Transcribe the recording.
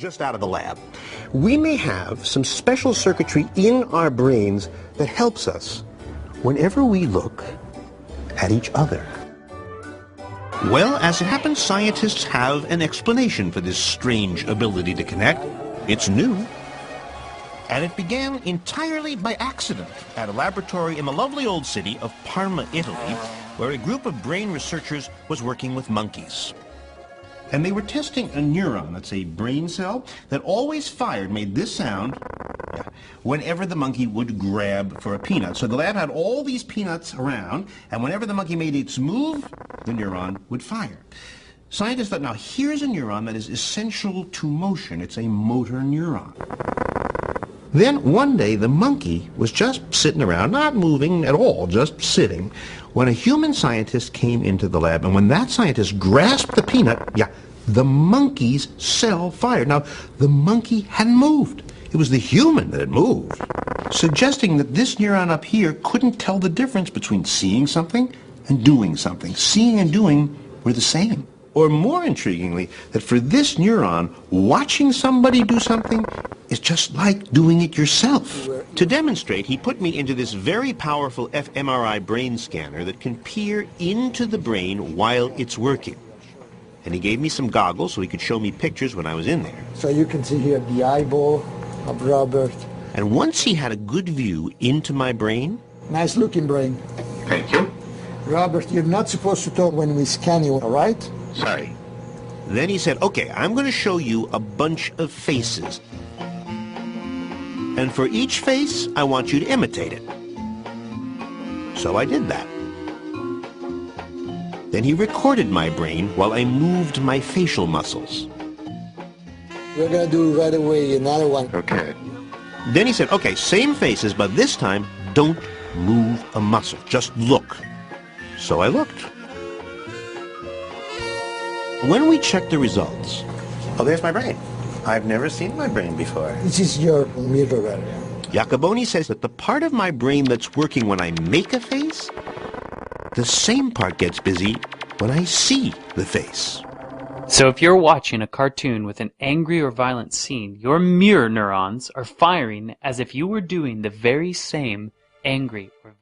just out of the lab. We may have some special circuitry in our brains that helps us whenever we look at each other. Well, as it happens, scientists have an explanation for this strange ability to connect. It's new. And it began entirely by accident at a laboratory in the lovely old city of Parma, Italy, where a group of brain researchers was working with monkeys. And they were testing a neuron, that's a brain cell, that always fired, made this sound, whenever the monkey would grab for a peanut. So the lab had all these peanuts around, and whenever the monkey made its move, the neuron would fire. Scientists thought, now here's a neuron that is essential to motion. It's a motor neuron. Then one day the monkey was just sitting around, not moving at all, just sitting, when a human scientist came into the lab. And when that scientist grasped the peanut, the monkey's cell fired. Now, the monkey hadn't moved. It was the human that had moved, suggesting that this neuron up here couldn't tell the difference between seeing something and doing something. Seeing and doing were the same. Or more intriguingly, that for this neuron, watching somebody do something is just like doing it yourself. To demonstrate, he put me into this very powerful fMRI brain scanner that can peer into the brain while it's working. And he gave me some goggles so he could show me pictures when I was in there. So you can see here the eyeball of Robert. And once he had a good view into my brain... Nice looking brain. Thank you. Robert, you're not supposed to talk when we scan you, all right? Sorry. Then he said, okay, I'm going to show you a bunch of faces. And for each face, I want you to imitate it. So I did that. Then he recorded my brain while I moved my facial muscles. We're going to do right away another one. Okay. Then he said, okay, same faces, but this time, don't move a muscle. Just look. So I looked. When we checked the results, oh, there's my brain. I've never seen my brain before. This is your mirror. Jacoboni says that the part of my brain that's working when I make a face, the same part gets busy when I see the face. So if you're watching a cartoon with an angry or violent scene, your mirror neurons are firing as if you were doing the very same angry or violent